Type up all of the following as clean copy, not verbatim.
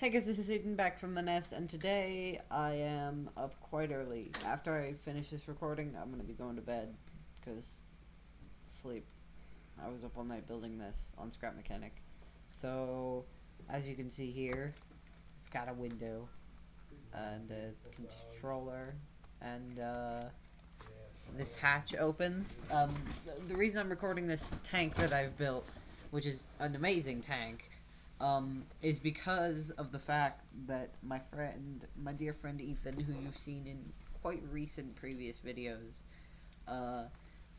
Hey guys, this is Aiden back from the nest, and today I am up quite early. After I finish this recording, I'm gonna be going to bed, because sleep. I was up all night building this on Scrap Mechanic. So, as you can see here, it's got a window, and a controller, and this hatch opens. The reason I'm recording this tank that I've built, which is an amazing tank, is because of the fact that my dear friend Ethan, who you've seen in quite recent previous videos,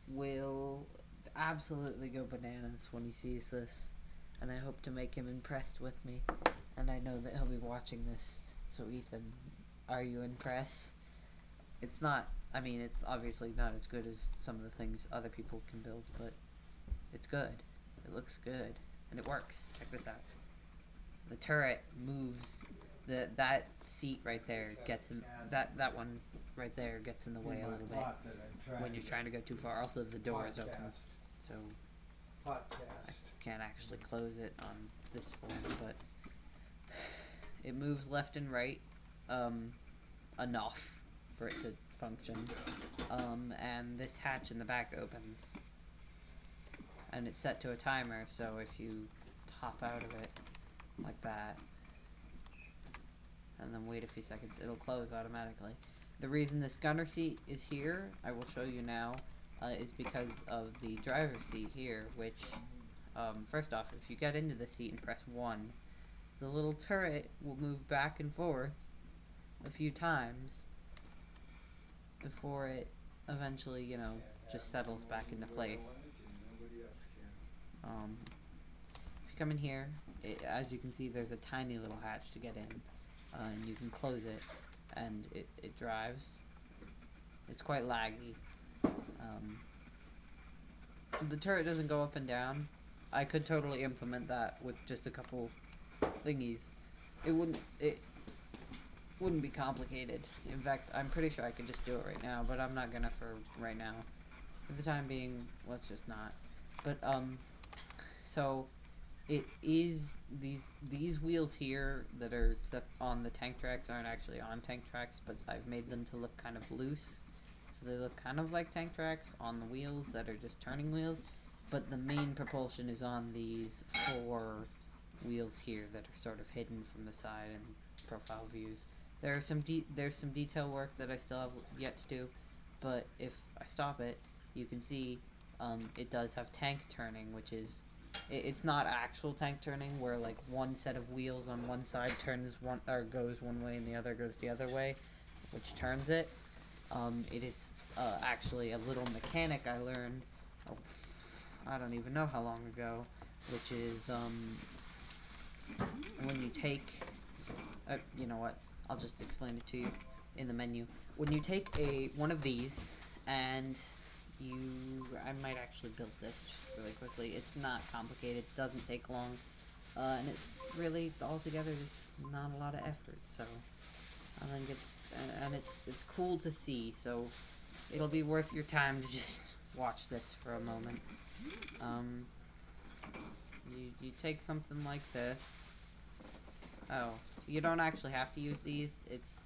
will absolutely go bananas when he sees this, and I hope to make him impressed with me, and I know that he'll be watching this. So Ethan, are you impressed? It's not, I mean, it's obviously not as good as some of the things other people can build, but it's good. It looks good, and it works. Check this out. The turret moves. That seat right there gets in, that one right there gets in the way a little bit when you're trying to go too far. Also, the door is open, so I can't actually close it on this form, but it moves left and right enough for it to function. And this hatch in the back opens, and it's set to a timer, so if you hop out of it like that and then wait a few seconds, it'll close automatically. The reason this gunner seat is here, I will show you now, is because of the driver's seat here, which first off, if you get into the seat and press 1, the little turret will move back and forth a few times before it eventually, you know, just settles back into place. If you come in here, as you can see, there's a tiny little hatch to get in, and you can close it, and it drives. It's quite laggy. The turret doesn't go up and down. I could totally implement that with just a couple thingies. It wouldn't be complicated. In fact, I'm pretty sure I could just do it right now, but I'm not gonna for right now. For the time being, let's just not. But so it is these wheels here that are on the tank tracks aren't actually on tank tracks, but I've made them to look kind of loose, so they look kind of like tank tracks on the wheels that are just turning wheels, but the main propulsion is on these 4 wheels here that are sort of hidden from the side and profile views. There's some detail work that I still have yet to do, but if I stop it, you can see it does have tank turning, which is it's not actual tank turning where like one set of wheels on one side turns one or goes one way and the other goes the other way, which turns it. It is actually a little mechanic I learned, I don't even know how long ago, which is when you take you know what, I'll just explain it to you in the menu. When you take one of these and I might actually build this just really quickly. It's not complicated, it doesn't take long, and it's really altogether just not a lot of effort, so I think it's cool to see, so it'll be worth your time to just watch this for a moment. You take something like this. Oh, you don't actually have to use these. It's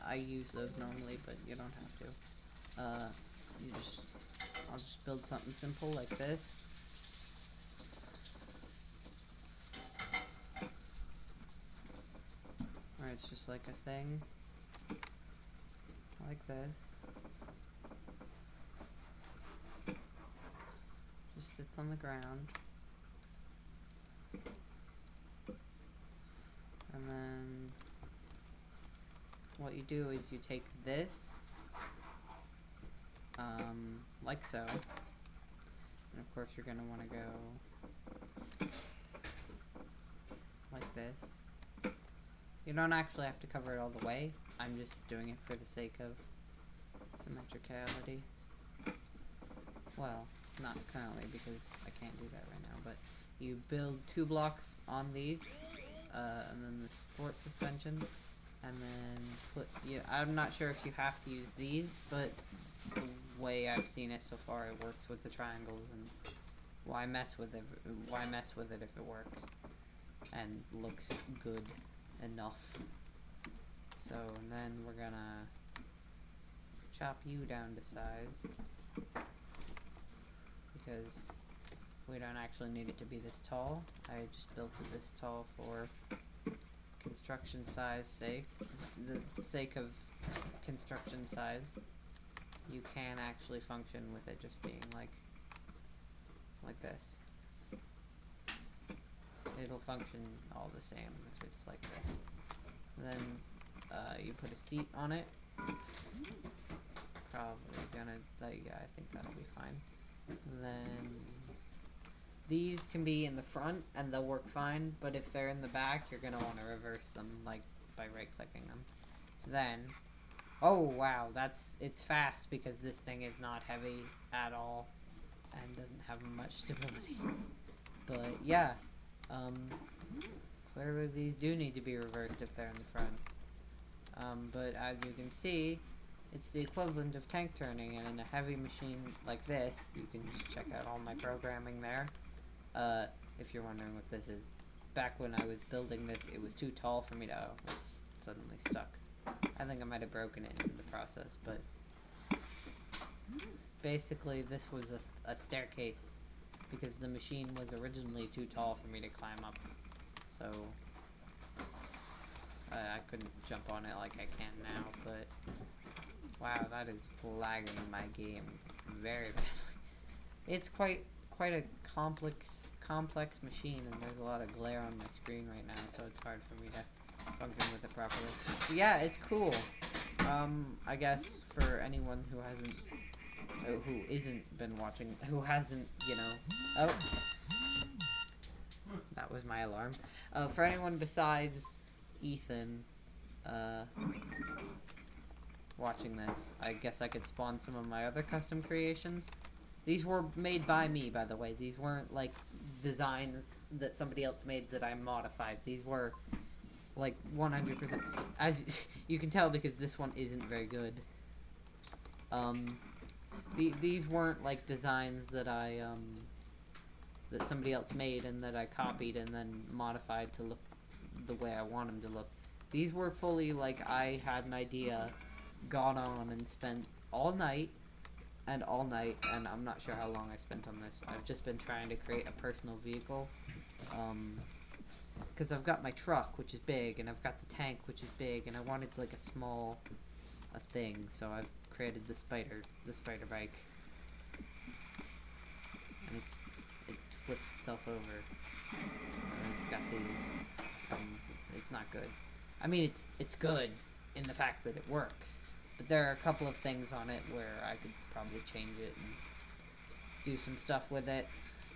I use those normally, but you don't have to. I'll just build something simple like this. Alright, it's just like a thing. Like this. Just sits on the ground. And then what you do is you take this, like so, and of course you're going to want to go like this. You don't actually have to cover it all the way, I'm just doing it for the sake of symmetricality. Well, not currently because I can't do that right now, but you build 2 blocks on these, and then the support suspension, and then I'm not sure if you have to use these, but the way I've seen it so far, it works with the triangles, and why mess with it if it works. and looks good enough. So, and then we're gonna chop you down to size, because we don't actually need it to be this tall. I just built it this tall for construction size sake. The sake of construction size. You can actually function with it just being like this. It'll function all the same if it's like this. And then you put a seat on it. Probably gonna, yeah, I think that'll be fine. And then these can be in the front and they'll work fine, but if they're in the back, you're gonna want to reverse them, like by right-clicking them. So then, oh wow, it's fast because this thing is not heavy at all and doesn't have much stability. But yeah, clearly these do need to be reversed if they're in the front. But as you can see, it's the equivalent of tank turning, and in a heavy machine like this, you can just check out all my programming there. If you're wondering what this is, back when I was building this, it was too tall for me to, it's suddenly stuck. I think I might have broken it in the process, but basically this was a staircase because the machine was originally too tall for me to climb up, so I couldn't jump on it like I can now. But wow, that is lagging my game very badly. It's quite a complex machine, and there's a lot of glare on my screen right now, so it's hard for me to function with it properly. But yeah, it's cool. I guess for anyone who isn't been watching, who hasn't, you know, oh, that was my alarm. For anyone besides Ethan, watching this, I guess I could spawn some of my other custom creations. These were made by me, by the way. These weren't like designs that somebody else made that I modified. These were like 100%. As you can tell, because this one isn't very good. These weren't like designs that that somebody else made and that I copied and then modified to look the way I want them to look. These were fully like I had an idea, got on and spent all night, and I'm not sure how long I spent on this. I've just been trying to create a personal vehicle, because I've got my truck, which is big, and I've got the tank, which is big, and I wanted like a small thing, so I've created the spider bike, and it flips itself over, and it's got these, it's not good. I mean, it's good in the fact that it works, but there are a couple of things on it where I could probably change it and do some stuff with it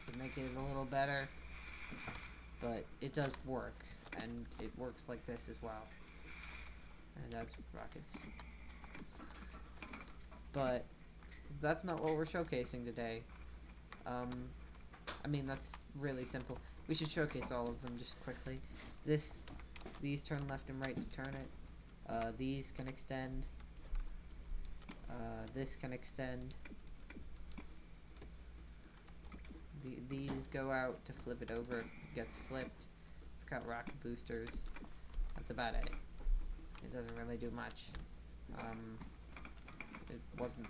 to make it a little better. But it does work, and it works like this as well. And it has rockets. But that's not what we're showcasing today. I mean, that's really simple. We should showcase all of them just quickly. These turn left and right to turn it. These can extend. This can extend. These go out to flip it over if it gets flipped. It's got rocket boosters. That's about it. It doesn't really do much. It wasn't.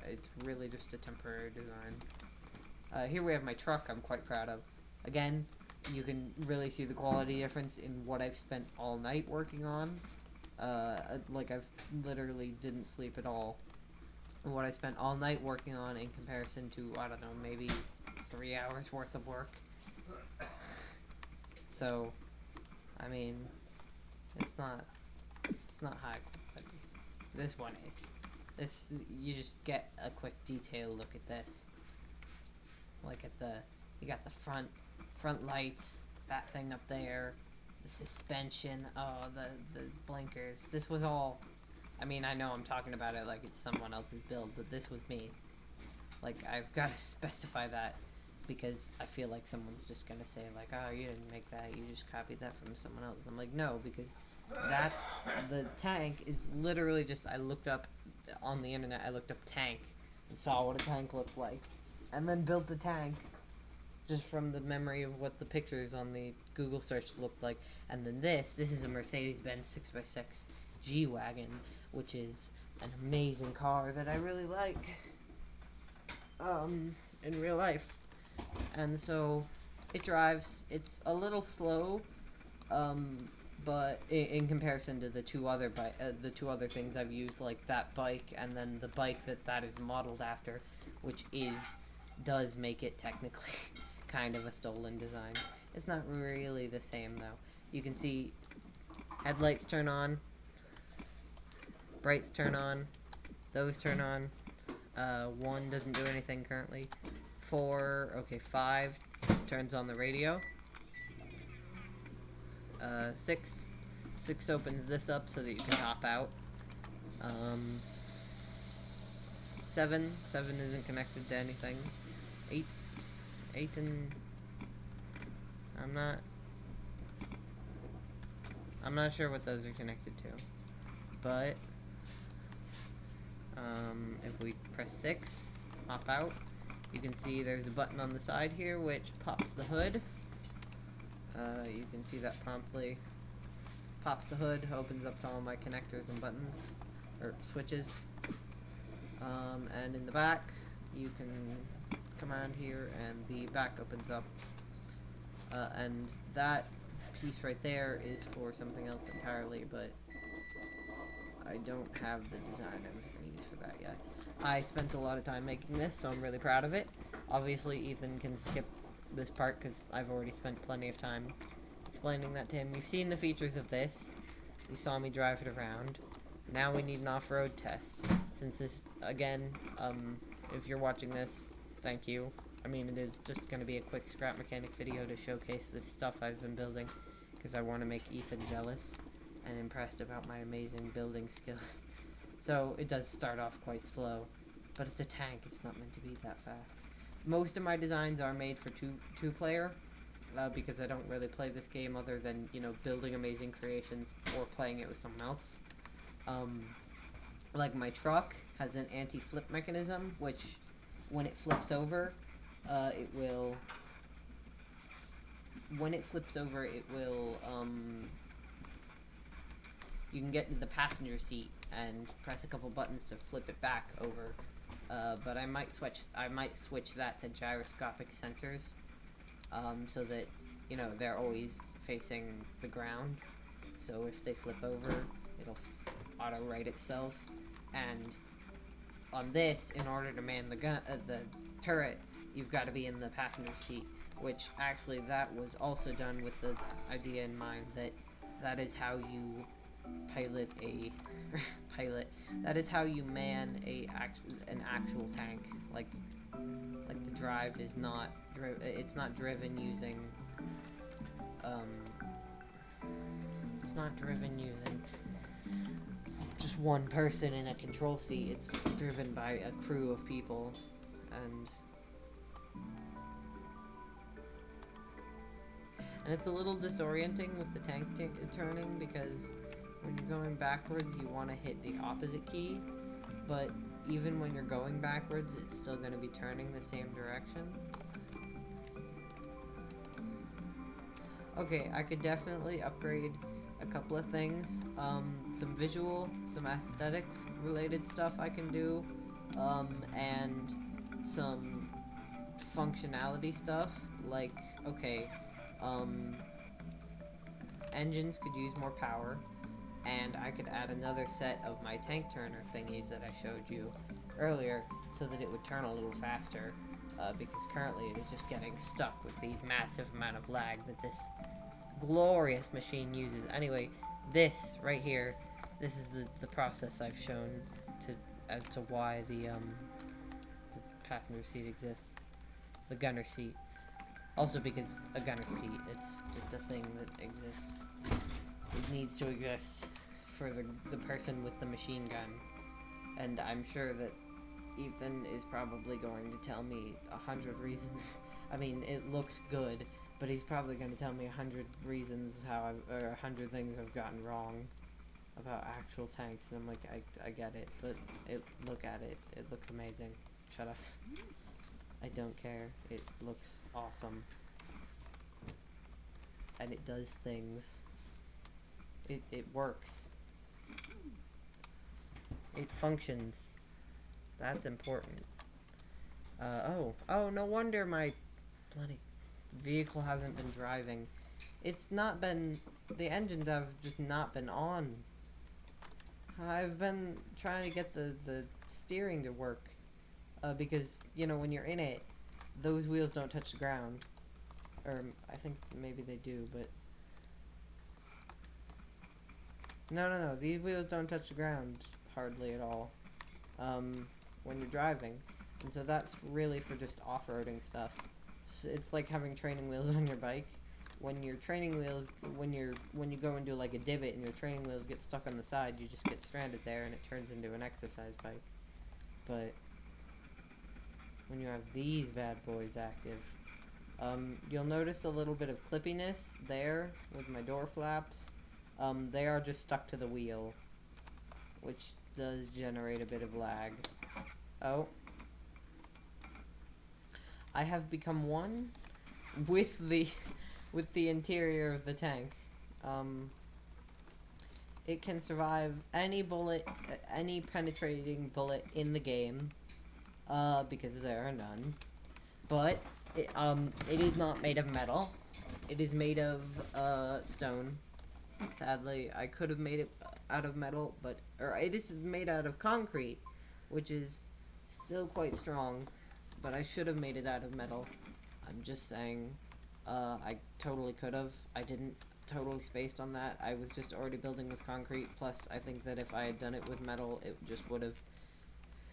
It's really just a temporary design. Here we have my truck. I'm quite proud of. Again, you can really see the quality difference in what I've spent all night working on. Like I've literally didn't sleep at all. What I spent all night working on in comparison to, I don't know, maybe 3 hours worth of work. So, I mean, it's not high quality. This one is. You just get a quick detail look at this. Like you got the front lights, that thing up there, the suspension, oh, the blinkers. This was all, I mean, I know I'm talking about it like it's someone else's build, but this was me. Like, I've got to specify that, because I feel like someone's just gonna say like, oh, you didn't make that, you just copied that from someone else. I'm like, no, because the tank is literally just, I looked up on the internet, I looked up tank and saw what a tank looked like, and then built the tank just from the memory of what the pictures on the Google search looked like. And then this is a Mercedes-Benz 6x6 G-Wagon, which is an amazing car that I really like in real life. And so it drives, it's a little slow, but in comparison to the two other things I've used, like that bike and then the bike that is modeled after, which does make it technically kind of a stolen design. It's not really the same though. You can see headlights turn on, brights turn on, those turn on. 1 doesn't do anything currently. 5 turns on the radio. 6 opens this up so that you can hop out. 7 isn't connected to anything. 8 and I'm not sure what those are connected to, but if we press 6, hop out, you can see there's a button on the side here which pops the hood. You can see that promptly pops the hood, opens up to all my connectors and buttons, or switches. And in the back, you can command here and the back opens up. And that piece right there is for something else entirely, but I don't have the design I was going to use for that yet. I spent a lot of time making this, so I'm really proud of it. Obviously, Ethan can skip this part because I've already spent plenty of time explaining that to him. You've seen the features of this. You saw me drive it around. Now we need an off-road test. Since this, again, if you're watching this, thank you. I mean, it is just going to be a quick scrap mechanic video to showcase this stuff I've been building, because I want to make Ethan jealous and impressed about my amazing building skills. So it does start off quite slow, but it's a tank, it's not meant to be that fast. Most of my designs are made for two-player, because I don't really play this game other than, you know, building amazing creations or playing it with someone else. Like my truck has an anti-flip mechanism, which when it flips over, you can get to the passenger seat and press a couple buttons to flip it back over. But I might switch that to gyroscopic sensors, so that, you know, they're always facing the ground. So if they flip over, it'll auto-right itself. And on this, in order to man the turret, you've got to be in the passenger seat. Which actually, that was also done with the idea in mind that is how you pilot a that is how you man an actual tank. Like the drive is not it's not driven using just one person in a control seat. It's driven by a crew of people, and it's a little disorienting with the tank turning, because when you're going backwards, you want to hit the opposite key, but even when you're going backwards, it's still going to be turning the same direction. Okay, I could definitely upgrade a couple of things. Some visual, some aesthetic related stuff I can do, and some functionality stuff, like, okay, engines could use more power, and I could add another set of my tank turner thingies that I showed you earlier, so that it would turn a little faster, because currently it is just getting stuck with the massive amount of lag that this glorious machine uses. Anyway, this right here, this is the process I've shown as to why the passenger seat exists, the gunner seat. Also because a gunner seat, it's just a thing that exists. It needs to exist for the person with the machine gun. And I'm sure that Ethan is probably going to tell me 100 reasons. I mean, it looks good, but he's probably going to tell me 100 reasons or 100 things I've gotten wrong about actual tanks. And I'm like, I get it, but look at it. It looks amazing. Shut up. I don't care. It looks awesome. And it does things. It works. It functions. That's important. Oh, no wonder my bloody vehicle hasn't been driving. It's not been, the engines have just not been on. I've been trying to get the steering to work, because, you know, when you're in it, those wheels don't touch the ground. Or, I think maybe they do, but... No, these wheels don't touch the ground hardly at all, when you're driving. And so that's really for just off-roading stuff. So it's like having training wheels on your bike. When your training wheels, when you go into like a divot and your training wheels get stuck on the side, you just get stranded there and it turns into an exercise bike. But when you have these bad boys active, you'll notice a little bit of clippiness there with my door flaps. They are just stuck to the wheel, which does generate a bit of lag. Oh. I have become one with the interior of the tank. It can survive any bullet, any penetrating bullet in the game, because there are none. But it is not made of metal. It is made of stone. Sadly, I could have made it out of metal, or it is made out of concrete, which is still quite strong. But I should have made it out of metal. I'm just saying, I totally could have. I didn't totally spaced on that. I was just already building with concrete, plus I think that if I had done it with metal, it just would have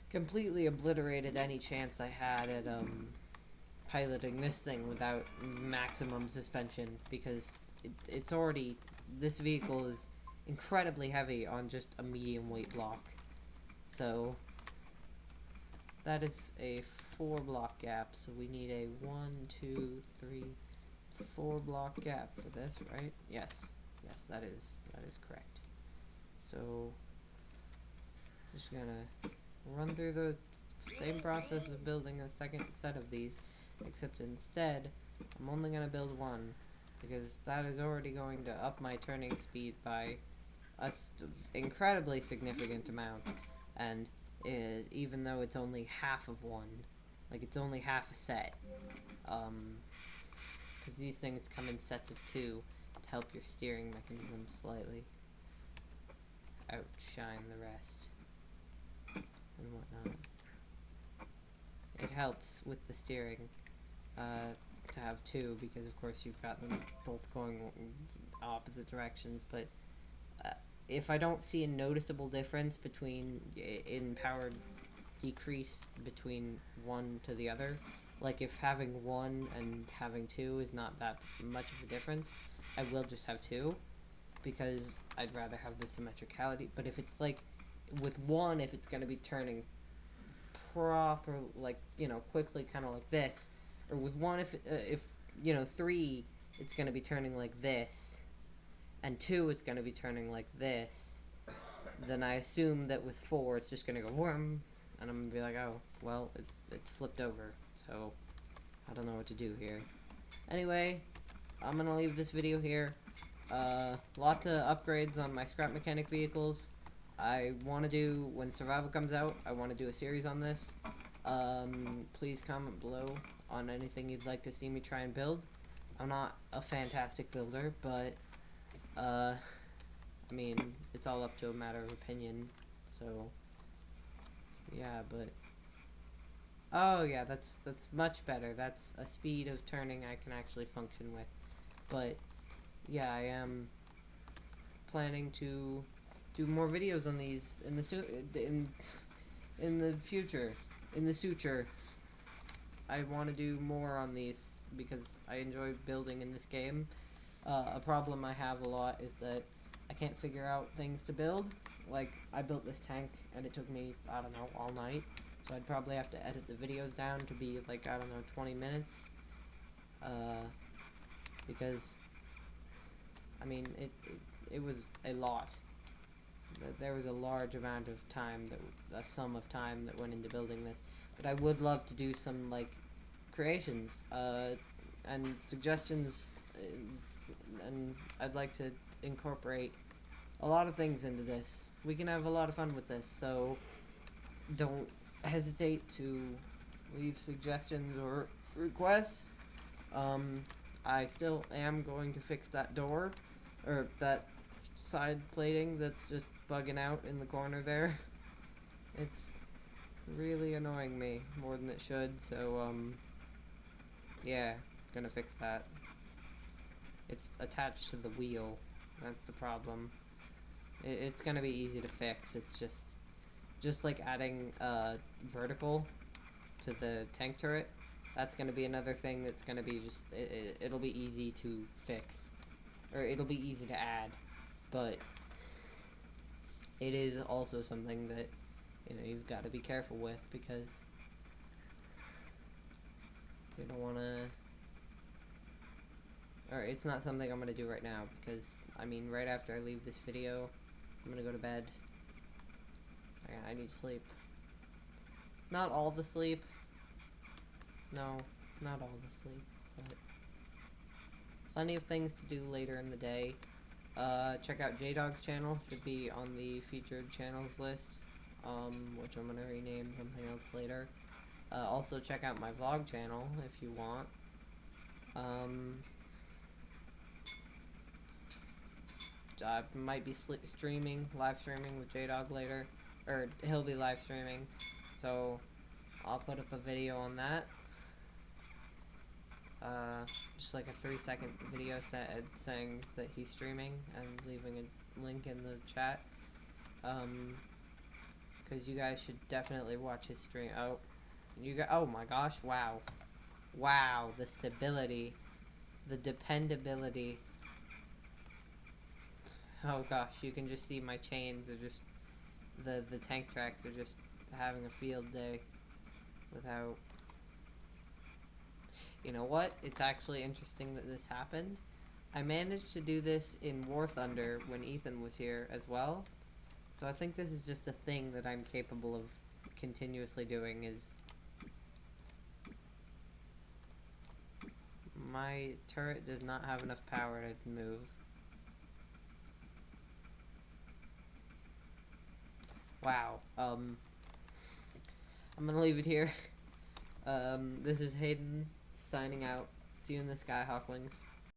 completely obliterated any chance I had at, piloting this thing without maximum suspension, because it's already, this vehicle is incredibly heavy on just a medium weight block. So that is a 4 block gap, so we need a 1, 2, 3, 4 block gap for this, right? Yes, that is correct. So just gonna run through the same process of building a second set of these, except instead I'm only gonna build one, because that is already going to up my turning speed by a incredibly significant amount. And even though it's only half of one, like it's only half a set, because these things come in sets of 2 to help your steering mechanism slightly outshine the rest and whatnot. It helps with the steering to have 2, because of course you've got them both going opposite directions, but if I don't see a noticeable difference in power decrease between one to the other, like if having 1 and having 2 is not that much of a difference, I will just have 2, because I'd rather have the symmetricality. But if it's like, with 1, if it's going to be turning proper, like, you know, quickly, kind of like this, or with 1, if you know, 3, it's going to be turning like this, and 2, it's going to be turning like this, then I assume that with 4, it's just going to go whoom, and I'm going to be like, oh, well, it's flipped over, so I don't know what to do here. Anyway, I'm going to leave this video here. Lots of upgrades on my scrap mechanic vehicles. I want to do, when Survival comes out, I want to do a series on this. Please comment below on anything you'd like to see me try and build. I'm not a fantastic builder, but I mean, it's all up to a matter of opinion, so yeah. But oh yeah, that's much better. That's a speed of turning I can actually function with. But yeah, I am planning to do more videos on these in the future. In the future, I want to do more on these because I enjoy building in this game. A problem I have a lot is that I can't figure out things to build. Like, I built this tank and it took me, I don't know, all night. So I'd probably have to edit the videos down to be like, I don't know, 20 minutes. Because, I mean, it was a lot. There was a large amount of time, a sum of time that went into building this. But I would love to do some, like, creations and suggestions, and I'd like to incorporate a lot of things into this. We can have a lot of fun with this, so don't hesitate to leave suggestions or requests. I still am going to fix that door, or that side plating that's just bugging out in the corner there. It's really annoying me more than it should, so, yeah, gonna fix that. It's attached to the wheel. That's the problem. It's gonna be easy to fix. It's just like adding vertical to the tank turret. That's gonna be another thing that's gonna be just it'll be easy to fix, or it'll be easy to add, but it is also something that you've got to be careful with, because you don't want to. Or it's not something I'm gonna do right now, because I mean, right after I leave this video, I'm gonna go to bed. I need sleep. Not all the sleep. No, not all the sleep, but plenty of things to do later in the day. Check out J-Dog's channel, should be on the featured channels list, which I'm gonna rename something else later. Also check out my vlog channel if you want. I might be live streaming with J-Dog later, or he'll be live streaming, so I'll put up a video on that. Just like a 3-second video saying that he's streaming and leaving a link in the chat. Because you guys should definitely watch his stream. Oh my gosh, wow. Wow, the stability, the dependability. Oh gosh, you can just see my chains are just, the tank tracks are just having a field day without. You know what? It's actually interesting that this happened. I managed to do this in War Thunder when Ethan was here as well. So I think this is just a thing that I'm capable of continuously doing. Is my turret does not have enough power to move. Wow. I'm gonna leave it here. This is Hayden signing out. See you in the sky, Hawklings.